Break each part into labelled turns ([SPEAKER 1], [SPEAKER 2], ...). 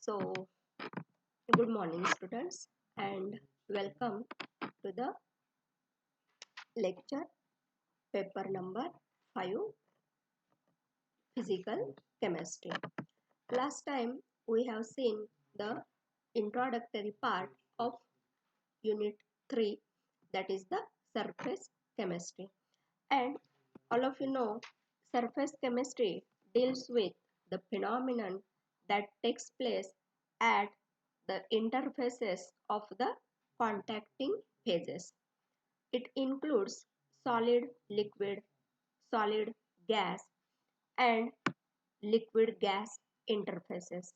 [SPEAKER 1] So, good morning, students, and welcome to the lecture paper number 5 Physical Chemistry. Last time we have seen the introductory part of Unit 3, that is the surface chemistry. And all of you know, surface chemistry deals with the phenomenon that takes place at the interfaces of the contacting phases. It includes solid, liquid, solid, gas, and liquid gas interfaces.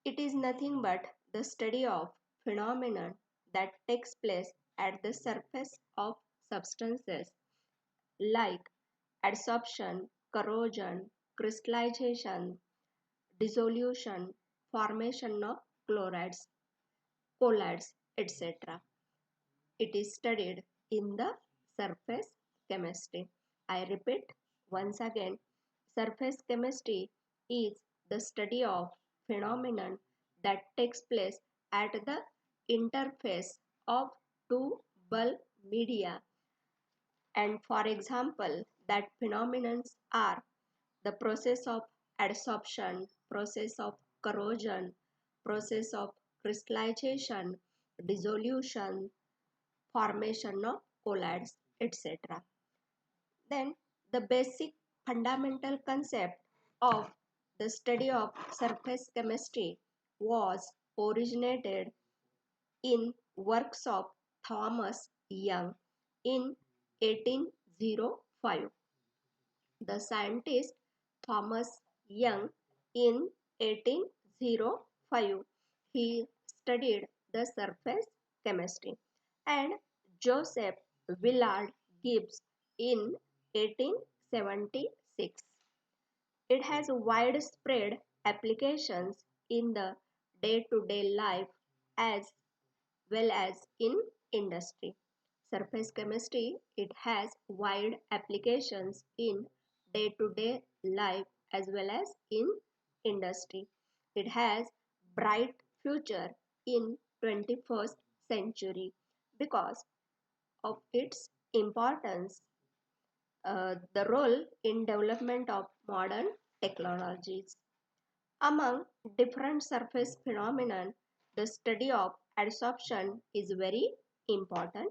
[SPEAKER 1] It is nothing but the study of phenomenon that takes place at the surface of substances like adsorption, corrosion, crystallization, dissolution, formation of chlorides, colloids, etc. It is studied in the surface chemistry. I repeat once again, surface chemistry is the study of phenomenon that takes place at the interface of two bulk media, and for example that phenomenons are the process of adsorption, process of corrosion, process of crystallization, dissolution, formation of colloids, etc. Then the basic fundamental concept of the study of surface chemistry was originated in works of Thomas Young in 1805. The scientist Thomas Young in 1805 he studied the surface chemistry, and Joseph Willard Gibbs in 1876. It has widespread applications in the day-to-day life as well as in industry. Surface chemistry, it has wide applications in day-to-day life as well as in industry. It has bright future in 21st century because of its importance, the role in development of modern technologies. Among different surface phenomena, the study of adsorption is very important.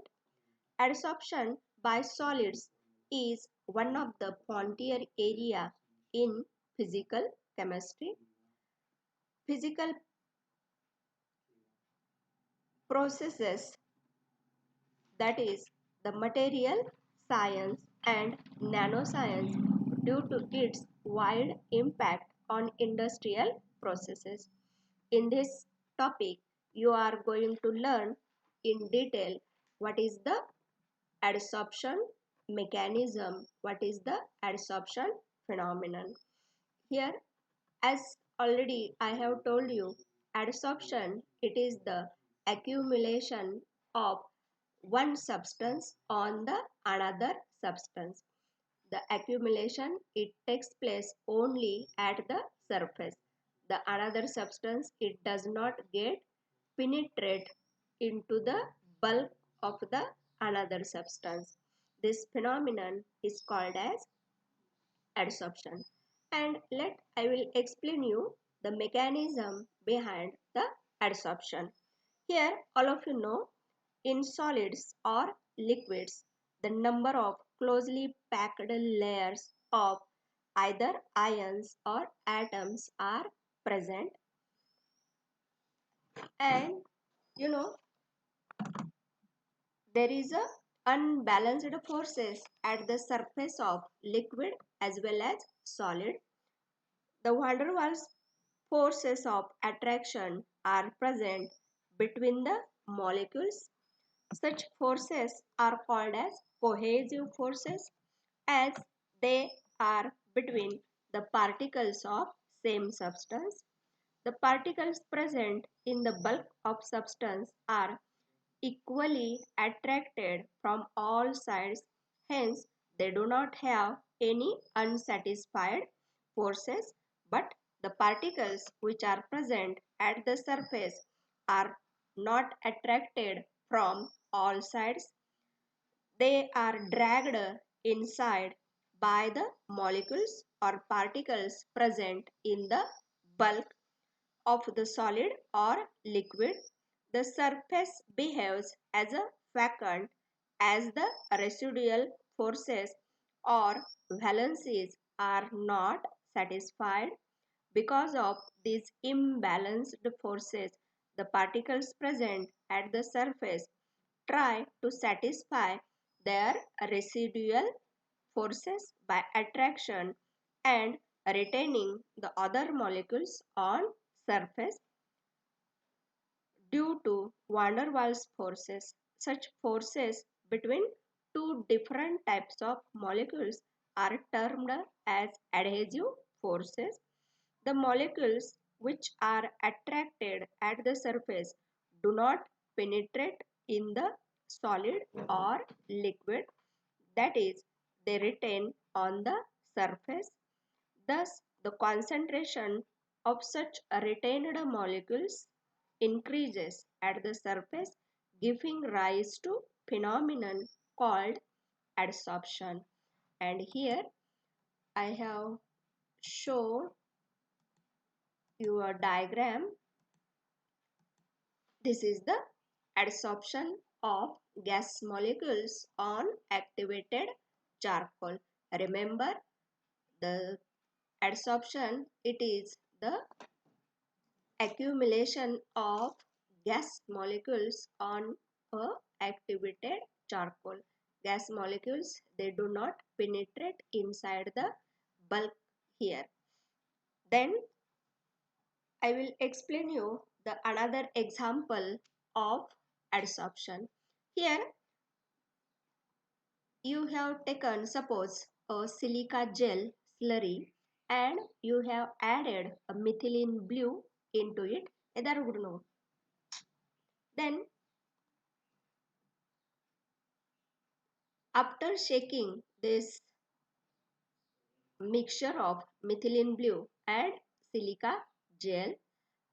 [SPEAKER 1] Adsorption by solids is one of the frontier area in physical chemistry. Physical processes, that is the material science and nanoscience, due to its wide impact on industrial processes. In this topic, you are going to learn in detail what is the adsorption mechanism, what is the adsorption phenomenon. Here, as already I have told you, adsorption, it is the accumulation of one substance on the another substance. The accumulation, it takes place only at the surface. The another substance, it does not get penetrate into the bulk of the another substance. This phenomenon is called as adsorption. And I will explain you the mechanism behind the adsorption. Here all of you know, in solids or liquids, the number of closely packed layers of either ions or atoms are present, and you know there is a unbalanced forces at the surface of liquid as well as solid. The van der Waals forces of attraction are present between the molecules. Such forces are called as cohesive forces, as they are between the particles of same substance. The particles present in the bulk of substance are equally attracted from all sides, hence they do not have any unsatisfied forces, but the particles which are present at the surface are not attracted from all sides. They are dragged inside by the molecules or particles present in the bulk of the solid or liquid. The surface behaves as a vacant as the residual forces or valencies are not satisfied. Because of these imbalanced forces, the particles present at the surface try to satisfy their residual forces by attraction and retaining the other molecules on surface due to van der Waals forces. Such forces between two different types of molecules are termed as adhesive forces. The molecules which are attracted at the surface do not penetrate in the solid or liquid, that is, they retain on the surface. Thus, the concentration of such retained molecules increases at the surface, giving rise to phenomenon called adsorption. And here I have shown you a diagram. This is the adsorption of gas molecules on activated charcoal. Remember, the adsorption, it is the accumulation of gas molecules on a activated charcoal. Gas molecules, they do not penetrate inside the bulk here. Then I will explain you the another example of adsorption. Here you have taken, suppose, a silica gel slurry and you have added a methylene blue into it. Then after shaking this mixture of methylene blue and silica gel,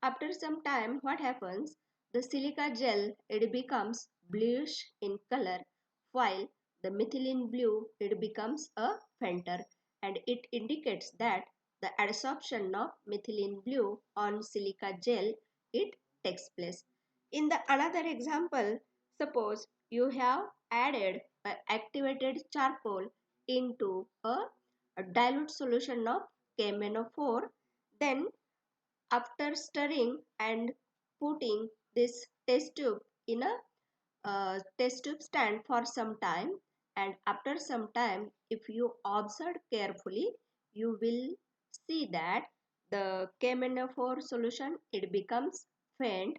[SPEAKER 1] after some time what happens? The silica gel, it becomes bluish in color, while the methylene blue, it becomes a fainter, and it indicates that the adsorption of methylene blue on silica gel, it takes place. In the another example, suppose you have added activated charcoal into a dilute solution of KMnO4, then after stirring and putting this test tube in a test tube stand for some time, and after some time if you observe carefully, you will see that the KMnO4 solution, it becomes faint,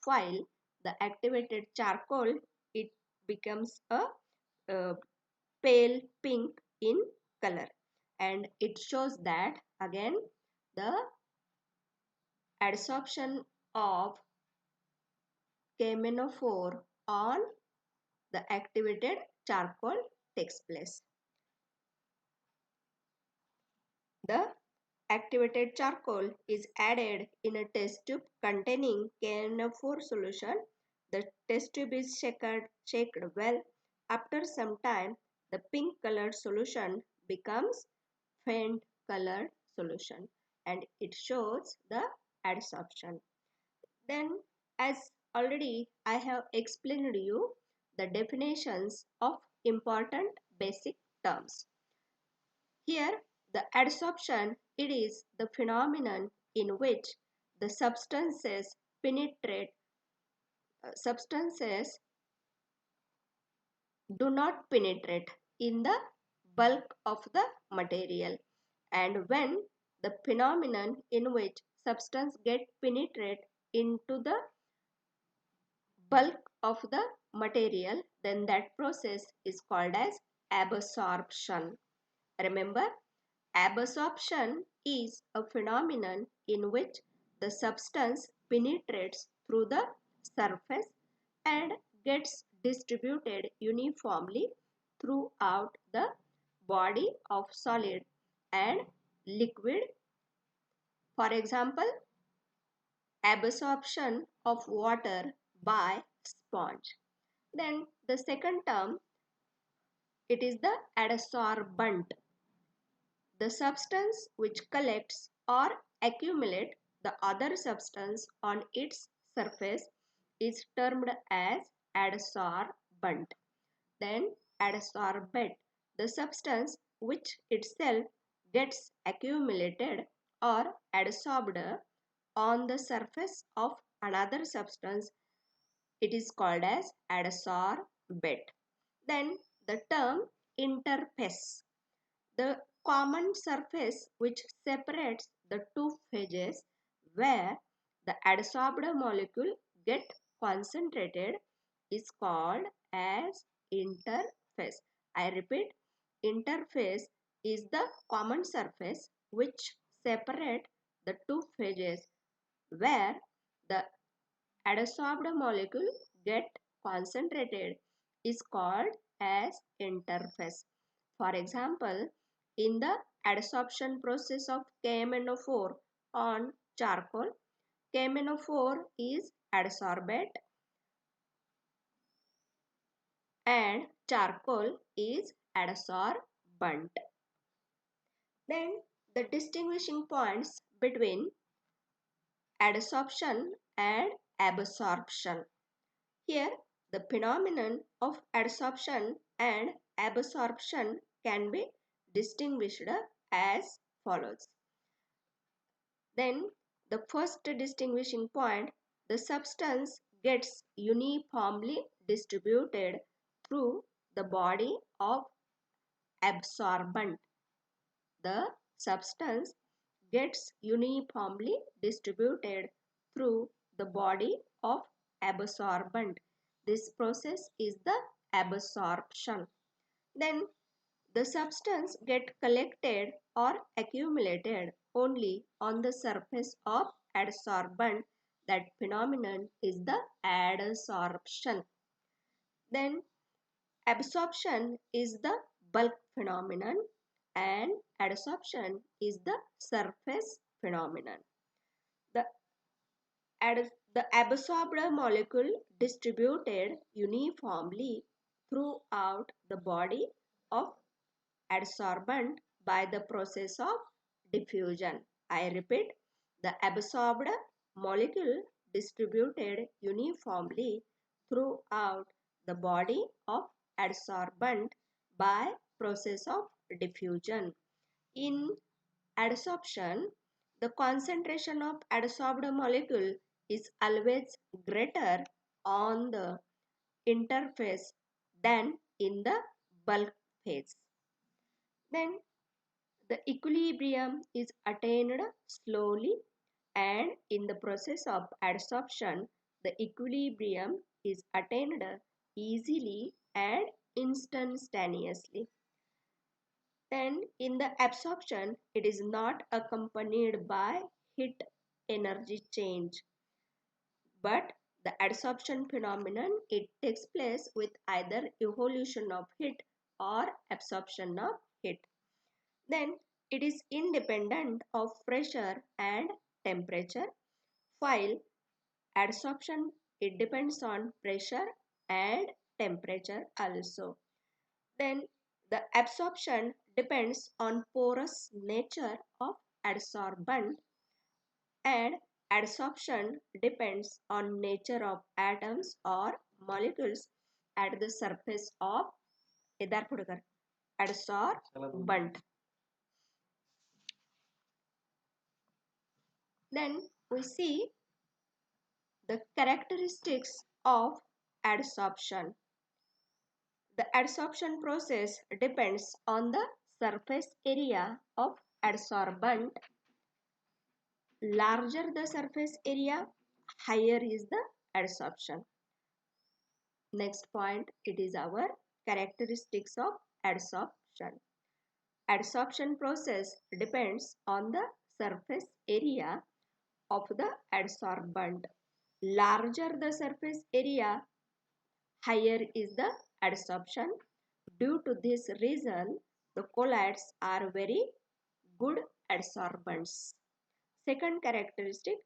[SPEAKER 1] while the activated charcoal, it becomes a pale pink in color, and it shows that again the adsorption of KMnO4 on the activated charcoal takes place. The activated charcoal is added in a test tube containing KMnO4 solution. The test tube is shaken well. After some time, the pink colored solution becomes faint colored solution, and it shows the adsorption. Then, as already I have explained you the definitions of important basic terms. Here, the adsorption, it is the phenomenon in which the substances do not penetrate in the bulk of the material, and when the phenomenon in which substance get penetrate into the bulk of the material, then that process is called as absorption. Remember, absorption is a phenomenon in which the substance penetrates through the surface and gets distributed uniformly throughout the body of solid and liquid. For example, absorption of water by sponge. Then the second term, it is the adsorbent, the substance which collects or accumulate the other substance on its surface is termed as adsorbent. Then adsorbate, the substance which itself gets accumulated or adsorbed on the surface of another substance, it is called as adsorbate. Then the term interface, the common surface which separates the two phases where the adsorbed molecule get concentrated is called as interface. I repeat, interface is the common surface which separate the two phases where the adsorbed molecule get concentrated is called as interface. For example, in the adsorption process of KMNO4 on charcoal, KMNO4 is adsorbate and charcoal is adsorbent. Then the distinguishing points between adsorption and absorption. Here, the phenomenon of adsorption and absorption can be distinguished as follows. Then, the first distinguishing point, the substance gets uniformly distributed through the body of absorbent. The substance gets uniformly distributed through the body of absorbent. This process is the absorption. Then the substance get collected or accumulated only on the surface of adsorbent. That phenomenon is the adsorption. Then absorption is the bulk phenomenon and adsorption is the surface phenomenon. The, the absorbed molecule distributed uniformly throughout the body of adsorbent by the process of diffusion. I repeat, the absorbed molecule distributed uniformly throughout the body of adsorbent by process of diffusion. In adsorption, the concentration of adsorbed molecule is always greater on the interface than in the bulk phase. Then the equilibrium is attained slowly, and in the process of adsorption, the equilibrium is attained easily and instantaneously. Then in the absorption, it is not accompanied by heat energy change, but the adsorption phenomenon, it takes place with either evolution of heat or absorption of heat. Then it is independent of pressure and temperature, while adsorption, it depends on pressure and temperature also. Then the absorption depends on porous nature of adsorbent, and adsorption depends on nature of atoms or molecules at the surface of adsorbent. Then we see the characteristics of adsorption. The adsorption process depends on the surface area of adsorbent. Larger the surface area, higher is the adsorption. Next point, it is our characteristics of adsorption. Adsorption process depends on the surface area of the adsorbent. Larger the surface area, higher is the adsorption. Due to this reason, the colloids are very good adsorbents. Second characteristic,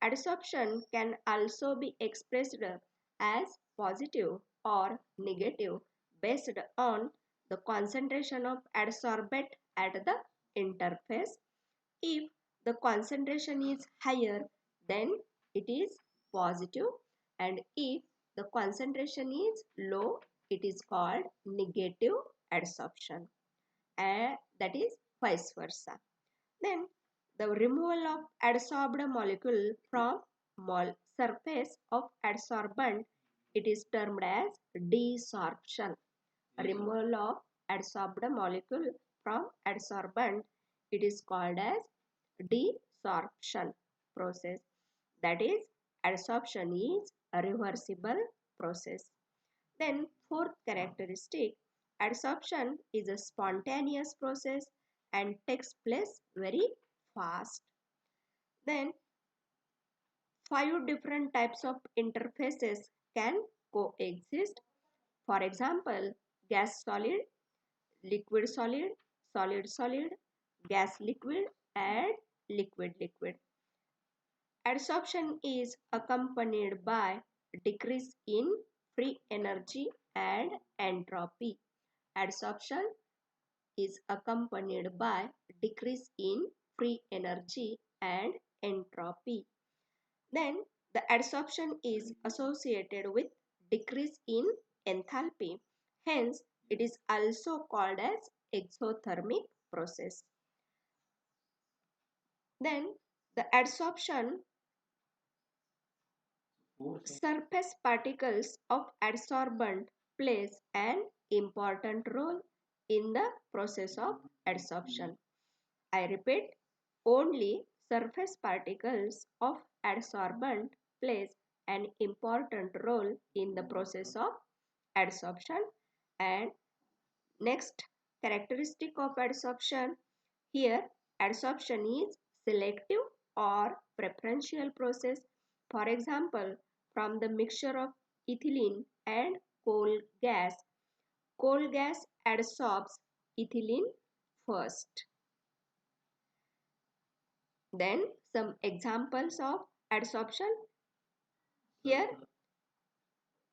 [SPEAKER 1] adsorption can also be expressed as positive or negative based on the concentration of adsorbate at the interface. If the concentration is higher, then it is positive, and if the concentration is low, it is called negative adsorption, and that is vice versa. Then the removal of adsorbed molecule from surface of adsorbent, it is termed as desorption. Removal of adsorbed molecule from adsorbent, it is called as desorption process. That is, adsorption is a reversible process. Then fourth characteristic, adsorption is a spontaneous process and takes place very fast. Then five different types of interfaces can coexist. For example, gas solid, liquid solid, solid solid, gas liquid, and liquid liquid. Adsorption is accompanied by decrease in free energy and entropy. Adsorption is accompanied by decrease in free energy and entropy. Then the adsorption is associated with decrease in enthalpy. Hence, it is also called as exothermic process. Then the adsorption, surface particles of adsorbent plays an important role in the process of adsorption. I repeat, only surface particles of adsorbent plays an important role in the process of adsorption. And next characteristic of adsorption, here adsorption is selective or preferential process. For example, from the mixture of ethylene and coal gas adsorbs ethylene first. Then some examples of adsorption. Here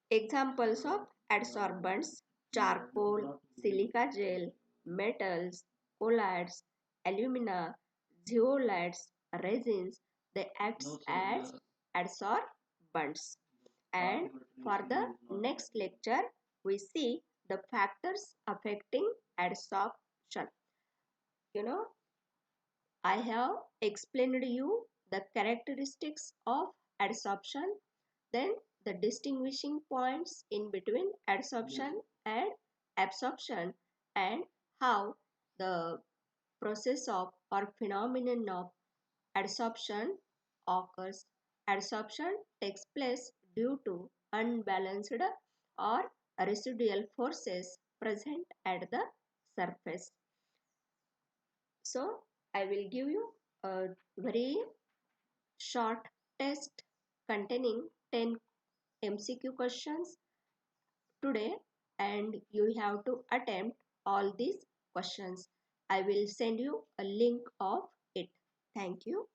[SPEAKER 1] examples of adsorbents: charcoal, silica gel, metals, colloids, alumina, zeolites, resins. They act as adsorbents. And for the next lecture, we see the factors affecting adsorption. You know, I have explained you the characteristics of adsorption, then the distinguishing points in between adsorption and absorption, and how the process of or phenomenon of adsorption occurs. Adsorption takes place due to unbalanced or residual forces present at the surface. So I will give you a very short test containing 10 MCQ questions today, and you have to attempt all these questions. I will send you a link of it. Thank you.